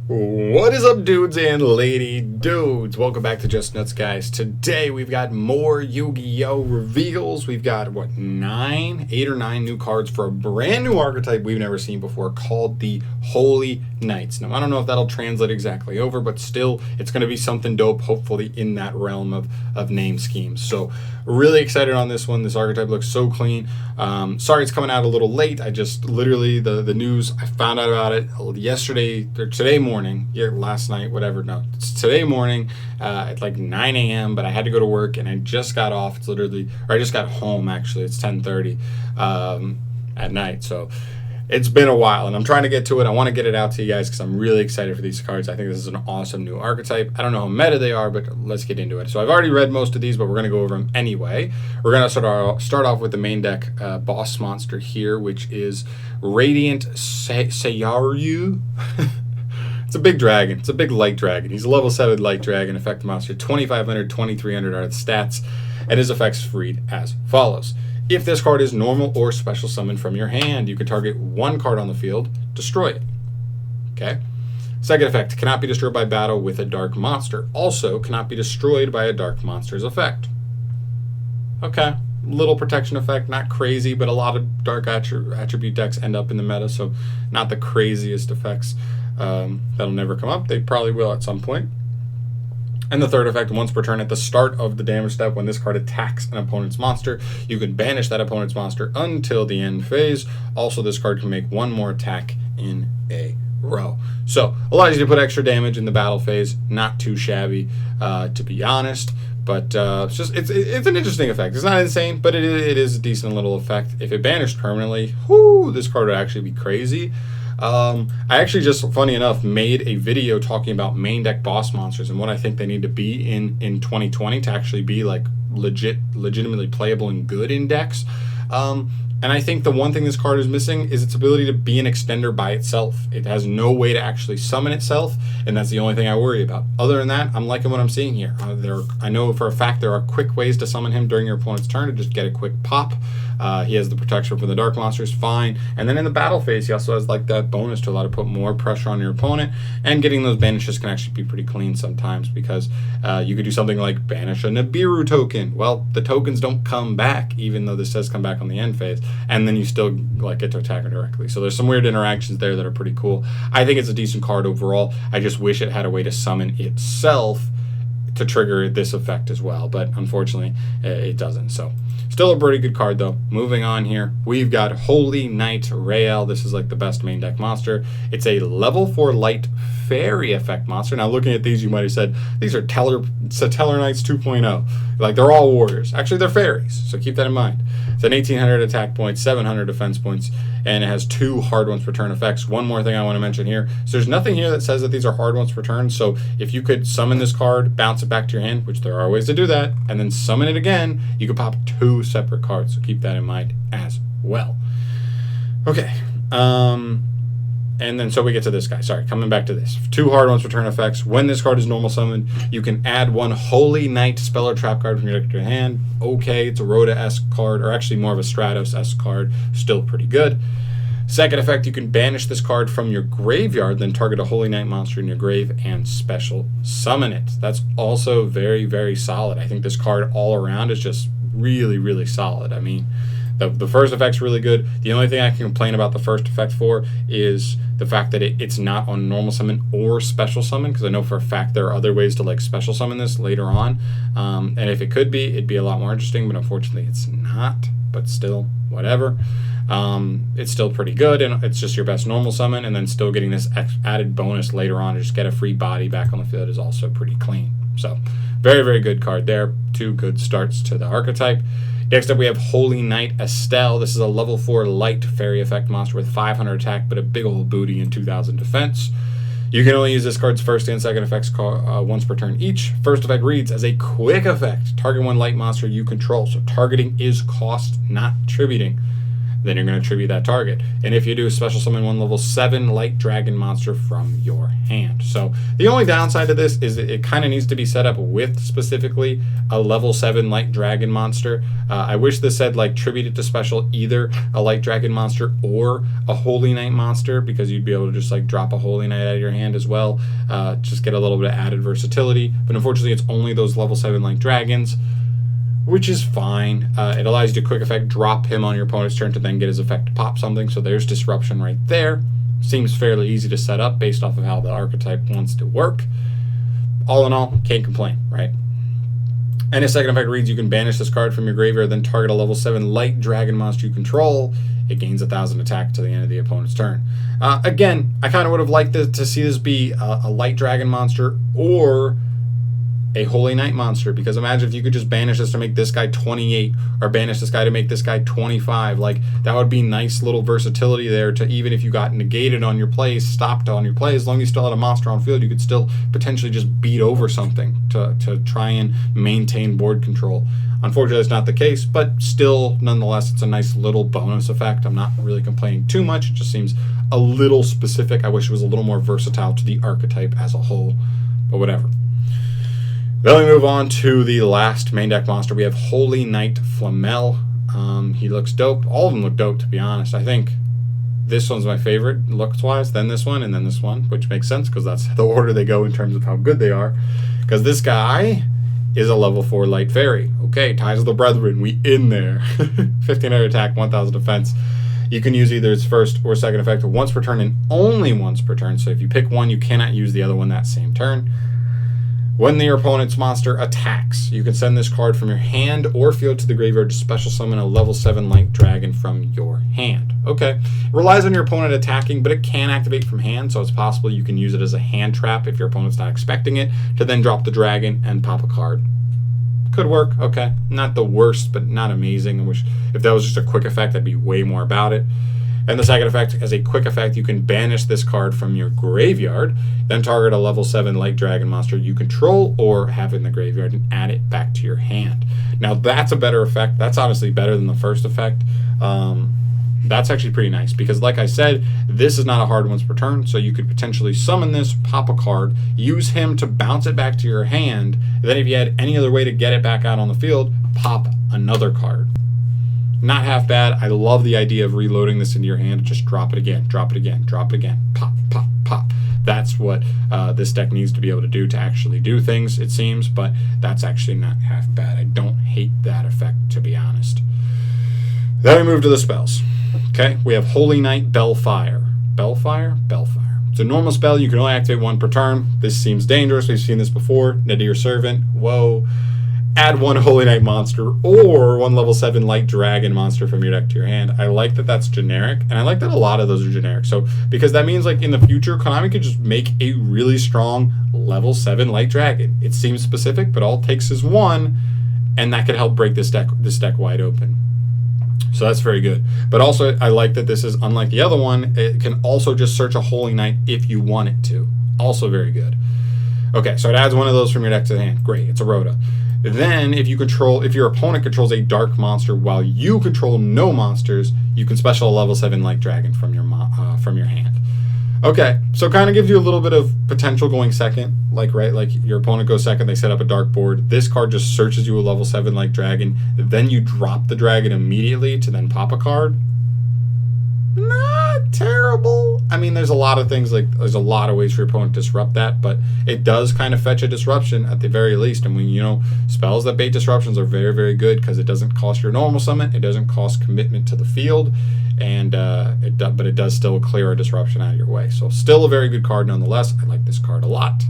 What is up, dudes and lady dudes? Welcome back to Just Nuts, guys. Today we've got more Yu-Gi-Oh! Reveals. We've got, what, 8 or 9 new cards for a brand new archetype we've never seen before called the Holy Knights. Now, I don't know if that'll translate exactly over, but still, it's going to be something dope, hopefully, in that realm of name schemes. So, really excited on this one. This archetype looks so clean. Sorry it's coming out a little late. I just literally, the news, I found out about it yesterday, or today morning, last night, whatever. No, it's today morning at like 9 a.m., but I had to go to work and I just got off. It's literally, or I just got home actually. It's 10:30 at night. So it's been a while and I'm trying to get to it. I want to get it out to you guys because I'm really excited for these cards. I think this is an awesome new archetype. I don't know how meta they are, but let's get into it. So I've already read most of these, but we're going to go over them anyway. We're going to start off with the main deck boss monster here, which is Radiant Sayaru. It's a big dragon. It's a big light dragon. He's a level 7 light dragon effect monster. 2,500, 2,300 are the stats, and his effects read as follows. If this card is normal or special summoned from your hand, you can target one card on the field, destroy it. Okay? Second effect, cannot be destroyed by battle with a dark monster. Also, cannot be destroyed by a dark monster's effect. Okay. Little protection effect, not crazy, but a lot of dark attribute decks end up in the meta, so not the craziest effects. That'll never come up. They probably will at some point. And the third effect, once per turn at the start of the damage step, when this card attacks an opponent's monster, you can banish that opponent's monster until the end phase. Also, this card can make one more attack in a row. So, allows you to put extra damage in the battle phase. Not too shabby, to be honest. But it's an interesting effect. It's not insane, but it is a decent little effect. If it banished permanently, this card would actually be crazy. I actually just, funny enough, made a video talking about main deck boss monsters and what I think they need to be in 2020 to actually be like legitimately playable and good in decks. And I think the one thing this card is missing is its ability to be an extender by itself. It has no way to actually summon itself, and that's the only thing I worry about. Other than that, I'm liking what I'm seeing here. I know for a fact there are quick ways to summon him during your opponent's turn to just get a quick pop. He has the protection from the dark monsters, fine. And then in the battle phase, he also has like that bonus to allow to put more pressure on your opponent, and getting those banishes can actually be pretty clean sometimes because you could do something like banish a Nibiru token. Well, the tokens don't come back, even though this says come back on the end phase. And then you still like get to attack her directly. So there's some weird interactions there that are pretty cool. I think it's a decent card overall. I just wish it had a way to summon itself to trigger this effect as well. But unfortunately, it doesn't. So still a pretty good card though. Moving on here, we've got Holy Knight Rael. This is like the best main deck monster. It's a level 4 light fairy effect monster. Now looking at these, you might have said these are Teller Knights 2.0. Like they're all warriors. Actually, they're fairies. So keep that in mind. It's an 1,800 attack points, 700 defense points, and it has 2 hard ones per turn effects. One more thing I want to mention here. So there's nothing here that says that these are hard ones per turn. So if you could summon this card, bounce it back to your hand, which there are ways to do that, and then summon it again, you could pop 2 separate cards. So keep that in mind as well. Okay. And then so we get to this guy. Sorry, coming back to this. 2 hard ones per turn effects. When this card is normal summoned, you can add 1 Holy Knight spell or trap card from your deck to your hand. Okay, it's a Rhoda-esque card, or actually more of a Stratos-esque card. Still pretty good. Second effect, you can banish this card from your graveyard, then target a Holy Knight monster in your grave and special summon it. That's also very, very solid. I think this card all around is just really, really solid. I mean, the first effect's really good. The only thing I can complain about the first effect for is the fact that it's not on normal summon or special summon, because I know for a fact there are other ways to like special summon this later on. And if it could be, it'd be a lot more interesting, but unfortunately it's not. But still, whatever. It's still pretty good, and it's just your best normal summon, and then still getting this added bonus later on to just get a free body back on the field is also pretty clean. So very, very good card there. 2 good starts to the archetype. Next up, we have Holy Knight Estelle. This is a level 4 light fairy effect monster with 500 attack, but a big old booty and 2,000 defense. You can only use this card's first and second effects once per turn each. First effect reads as a quick effect. Target 1 light monster you control. So targeting is cost, not tributing. then you're going to tribute that target. And if you do, special summon one level 7 light dragon monster from your hand. So the only downside to this is it kind of needs to be set up with specifically a level 7 light dragon monster. I wish this said like tributed to special either a light dragon monster or a holy knight monster, because you'd be able to just like drop a holy knight out of your hand as well. Just get a little bit of added versatility. But unfortunately, it's only those level 7 light dragons, which is fine. It allows you to quick effect drop him on your opponent's turn to then get his effect to pop something. So there's disruption right there. Seems fairly easy to set up based off of how the archetype wants to work. All in all, can't complain, right? And his second effect reads, you can banish this card from your graveyard, then target a level 7 light dragon monster you control. It gains 1,000 attack to the end of the opponent's turn. Again, I kind of would have liked to see this be a light dragon monster or a holy knight monster, because imagine if you could just banish this to make this guy 28 or banish this guy to make this guy 25. Like, that would be nice little versatility there to, even if you got negated on your plays, stopped on your play, as long as you still had a monster on field, you could still potentially just beat over something to try and maintain board control. Unfortunately, that's not the case, but still, nonetheless, it's a nice little bonus effect. I'm not really complaining too much. It just seems a little specific. I wish it was a little more versatile to the archetype as a whole, but whatever. Then we move on to the last main deck monster. We have Holy Knight Flamel. He looks dope. All of them look dope, to be honest. I think this one's my favorite looks-wise, then this one, and then this one, which makes sense because that's the order they go in terms of how good they are. Because this guy is a level 4 light fairy. Okay, Ties of the Brethren, we in there. 1500 attack, 1000 defense. You can use either its first or second effect once per turn and only once per turn. So if you pick one, you cannot use the other one that same turn. When your opponent's monster attacks, you can send this card from your hand or field to the graveyard to special summon a level 7 light dragon from your hand. Okay, it relies on your opponent attacking, but it can activate from hand, so it's possible you can use it as a hand trap if your opponent's not expecting it, to then drop the dragon and pop a card. Could work, okay. Not the worst, but not amazing. I wish if that was just a quick effect, I'd be way more about it. And the second effect, as a quick effect, you can banish this card from your graveyard, then target a level 7 light dragon monster you control or have in the graveyard and add it back to your hand. Now that's a better effect. That's honestly better than the first effect. That's actually pretty nice because, like I said, this is not a hard once per turn, so you could potentially summon this, pop a card, use him to bounce it back to your hand, and then if you had any other way to get it back out on the field, pop another card. Not half bad. I love the idea of reloading this into your hand. Just drop it again, drop it again, drop it again. Pop, pop, pop. That's what this deck needs to be able to do to actually do things, it seems. But that's actually not half bad. I don't hate that effect, to be honest. Then we move to the spells. Okay, we have Holy Knight Bellfire. Bellfire? Bellfire. It's a normal spell. You can only activate one per turn. This seems dangerous. We've seen this before. Nadir Servant. Whoa. Add one Holy Knight monster or one level 7 light dragon monster from your deck to your hand. I like that that's generic, and I like that a lot of those are generic. So, because that means like in the future, Konami could just make a really strong level 7 light dragon. It seems specific, but all it takes is one, and that could help break this deck wide open. So that's very good. But also, I like that this is, unlike the other one, it can also just search a Holy Knight if you want it to. Also very good. Okay, so it adds one of those from your deck to the hand. Great, it's a Rhoda. Then, if your opponent controls a dark monster while you control no monsters, you can special a level 7 light dragon from your hand. Okay, so kind of gives you a little bit of potential going second. Like your opponent goes second, they set up a dark board. This card just searches you a level 7 light dragon. Then you drop the dragon immediately to then pop a card. Not terrible. I mean, there's a lot of things, like there's a lot of ways for your opponent to disrupt that, but it does kind of fetch a disruption at the very least. And when, spells that bait disruptions are very, very good because it doesn't cost your normal summon, it doesn't cost commitment to the field, and but it does still clear a disruption out of your way. So still a very good card nonetheless. I like this card a lot.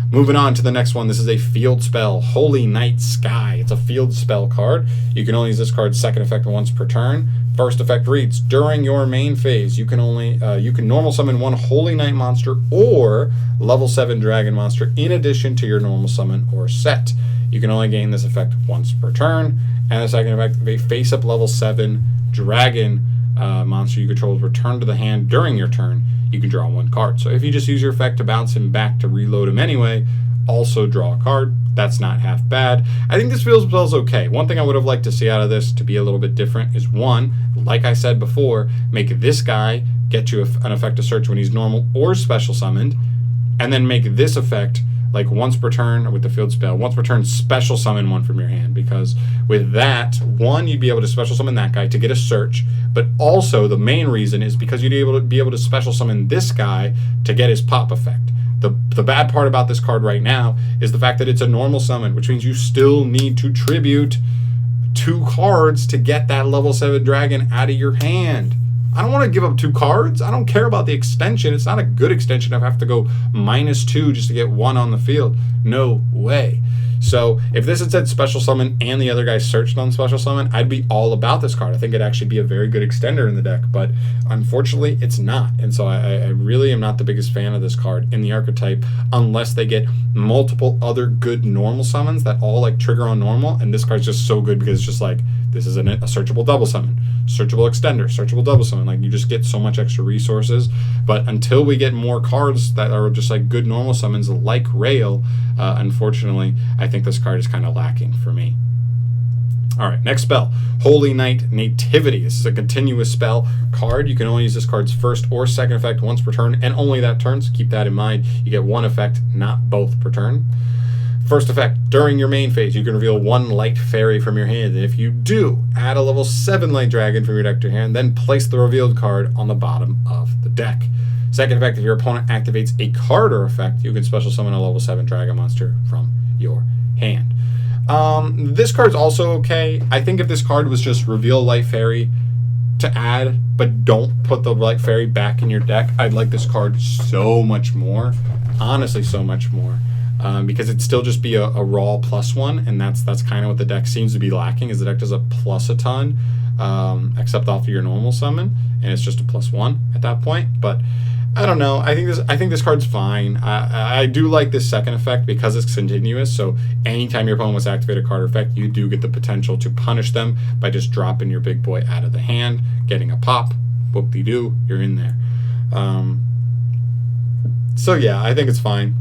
Moving on to the next one, this is a field spell, Holy Night Sky. It's a field spell card. You can only use this card's second effect once per turn. First effect reads, during your main phase, you can normal summon one Holy Knight monster or level 7 dragon monster in addition to your normal summon or set. You can only gain this effect once per turn. And the second effect, if a face-up level 7 dragon monster you control is returned to the hand during your turn, you can draw one card. So if you just use your effect to bounce him back to reload him anyway, also draw a card. That's not half bad. I think this field spell is okay. One thing I would have liked to see out of this to be a little bit different is one, like I said before, make this guy get you an effect of search when he's normal or special summoned, and then make this effect like once per turn with the field spell, once per turn special summon one from your hand, because with that, one, you'd be able to special summon that guy to get a search, but also the main reason is because you'd be able to special summon this guy to get his pop effect. The bad part about this card right now is the fact that it's a normal summon, which means you still need to tribute 2 cards to get that level 7 dragon out of your hand. I don't want to give up 2 cards. I don't care about the extension. It's not a good extension if I have to go -2 just to get 1 on the field. No way. So if this had said special summon and the other guy searched on special summon, I'd be all about this card. I think it'd actually be a very good extender in the deck, but unfortunately it's not. And so I really am not the biggest fan of this card in the archetype unless they get multiple other good normal summons that all like trigger on normal. And this card's just so good because it's just like, this is a searchable double summon, searchable extender, searchable double summon. Like you just get so much extra resources. But until we get more cards that are just like good normal summons like Rail, unfortunately, I think this card is kind of lacking for me. All right, next spell, Holy Knight Nativity. This is a continuous spell card. You can only use this card's first or second effect once per turn, and only that turn, so keep that in mind. You get 1 effect, not both per turn. First effect, during your main phase, you can reveal 1 light fairy from your hand, and if you do, add a level 7 light dragon from your deck to your hand, then place the revealed card on the bottom of the deck. Second effect, if your opponent activates a card or effect, you can special summon a level 7 dragon monster from your hand. This card's also okay. I think if this card was just reveal light fairy to add, but don't put the light fairy back in your deck, I'd like this card so much more. Honestly, so much more. Because it'd still just be a raw +1, and that's kind of what the deck seems to be lacking, is the deck does a plus a ton, except off of your normal summon, and it's just a +1 at that point. But I don't know. I think this card's fine. I do like this second effect because it's continuous. So anytime your opponent wants to activate a card or effect, you do get the potential to punish them by just dropping your big boy out of the hand, getting a pop, whoop-de-doo, you're in there. So yeah, I think it's fine.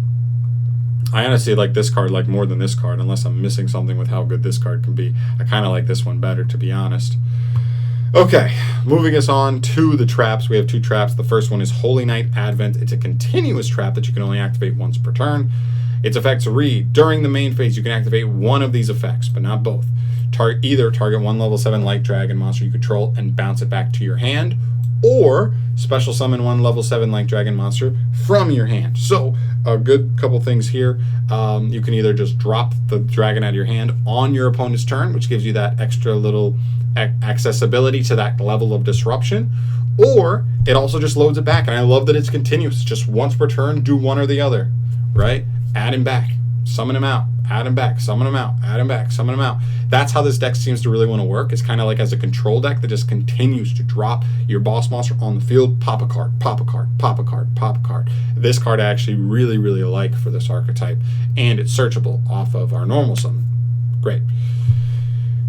I honestly like this card like more than this card, unless I'm missing something with how good this card can be. I kind of like this one better, to be honest. Okay, moving us on to the traps. We have 2 traps. The first one is Holy Knight Advent. It's a continuous trap that you can only activate once per turn. Its effects read, during the main phase, you can activate 1 of these effects, but not both. Either target 1 level 7 light dragon monster you control and bounce it back to your hand, or special summon 1 level 7 light dragon monster from your hand. So a good couple things here. You can either just drop the dragon out of your hand on your opponent's turn, which gives you that extra little accessibility to that level of disruption, or it also just loads it back. And I love that it's continuous. Just once per turn, do one or the other, right? Add him back, summon him out, add him back, summon him out, add him back, summon him out. That's how this deck seems to really want to work. It's kind of like as a control deck that just continues to drop your boss monster on the field, pop a card, pop a card, pop a card, pop a card. This card I actually really, really like for this archetype, and it's searchable off of our normal summon. Great.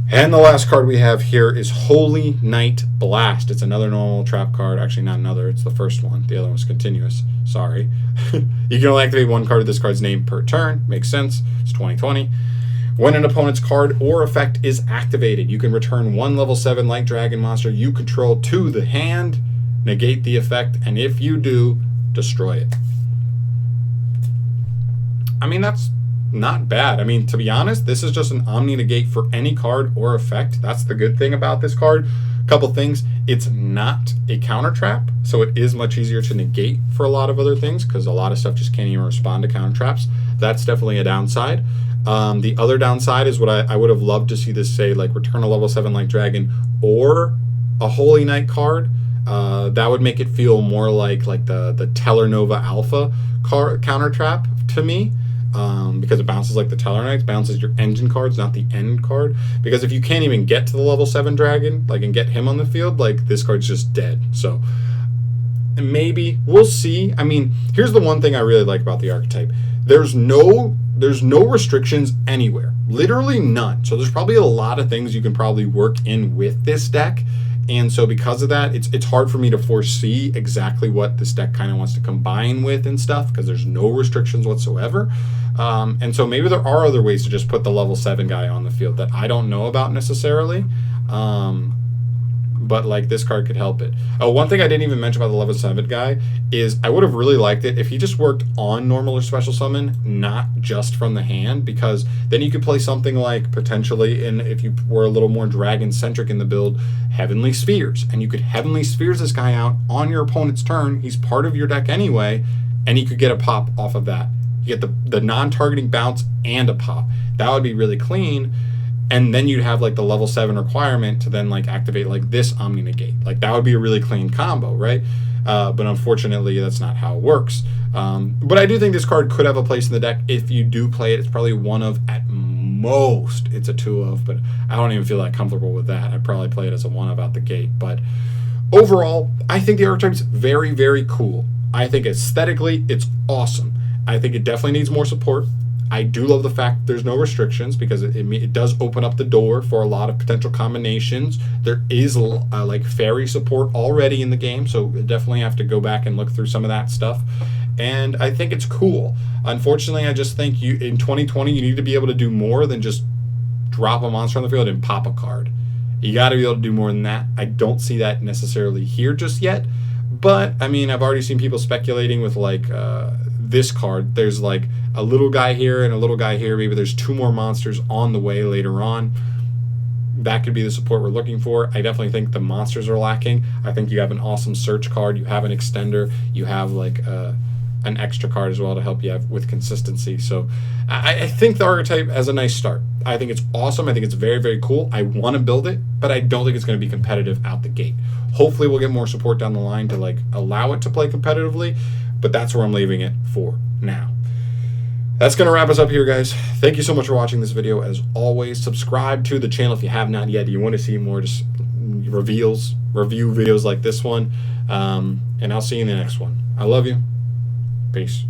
And the last card we have here is Holy Knight Blast. It's another normal trap card. Actually, not another. It's the first one. The other one's continuous. Sorry. You can only activate 1 card of this card's name per turn. Makes sense. It's 2020. When an opponent's card or effect is activated, you can return 1 level 7 light dragon monster you control to the hand, negate the effect, and if you do, destroy it. I mean, that's not bad. I mean, to be honest, this is just an Omni Negate for any card or effect. That's the good thing about this card. Couple things. It's not a counter trap, so it is much easier to negate for a lot of other things, because a lot of stuff just can't even respond to counter traps. That's definitely a downside. The other downside is what I would have loved to see this say, like return a level 7 light dragon or a Holy Knight card. That would make it feel more like the Teller Nova Alpha card counter trap to me. Because it bounces like the Teller Knights, bounces your engine cards, not the end card. Because if you can't even get to the level 7 dragon, like, and get him on the field, like, this card's just dead. So maybe we'll see. I mean, here's the one thing I really like about the archetype. There's no restrictions anywhere, literally none. So there's probably a lot of things you can probably work in with this deck. And so because of that, it's hard for me to foresee exactly what this deck kind of wants to combine with and stuff, because there's no restrictions whatsoever. And so maybe there are other ways to just put the level 7 guy on the field that I don't know about necessarily. but like this card could help it. Oh, one thing I didn't even mention about the level 7 guy is I would have really liked it if he just worked on normal or special summon, not just from the hand, because then you could play something like potentially, in if you were a little more dragon centric in the build, Heavenly Spheres, and you could Heavenly Spheres this guy out on your opponent's turn. He's part of your deck anyway, and you could get a pop off of that. You get the non-targeting bounce and a pop. That would be really clean. And then you'd have like the level 7 requirement to then like activate like this Omni Negate. Like that would be a really clean combo, right? But unfortunately, that's not how it works. But I do think this card could have a place in the deck if you do play it. It's probably one of, at most, it's a 2 of, but I don't even feel that comfortable with that. I'd probably play it as a 1 of out the gate. But overall, I think the Archetype's very, very cool. I think aesthetically, it's awesome. I think it definitely needs more support. I do love the fact there's no restrictions, because it does open up the door for a lot of potential combinations. There is like fairy support already in the game, so definitely have to go back and look through some of that stuff. And I think it's cool. Unfortunately, I just think in 2020 you need to be able to do more than just drop a monster on the field and pop a card. You got to be able to do more than that. I don't see that necessarily here just yet. But I mean, I've already seen people speculating with like this card. There's like a little guy here and a little guy here. Maybe there's 2 more monsters on the way later on. That could be the support we're looking for. I definitely think the monsters are lacking. I think you have an awesome search card. You have an extender. You have like an extra card as well to help you have with consistency. So I think the Archetype has a nice start. I think it's awesome. I think it's very, very cool. I want to build it, but I don't think it's going to be competitive out the gate. Hopefully we'll get more support down the line to like allow it to play competitively, but that's where I'm leaving it for now. That's going to wrap us up here, guys. Thank you so much for watching this video. As always, subscribe to the channel if you have not yet. You want to see more just review videos like this one. And I'll see you in the next one. I love you. Peace.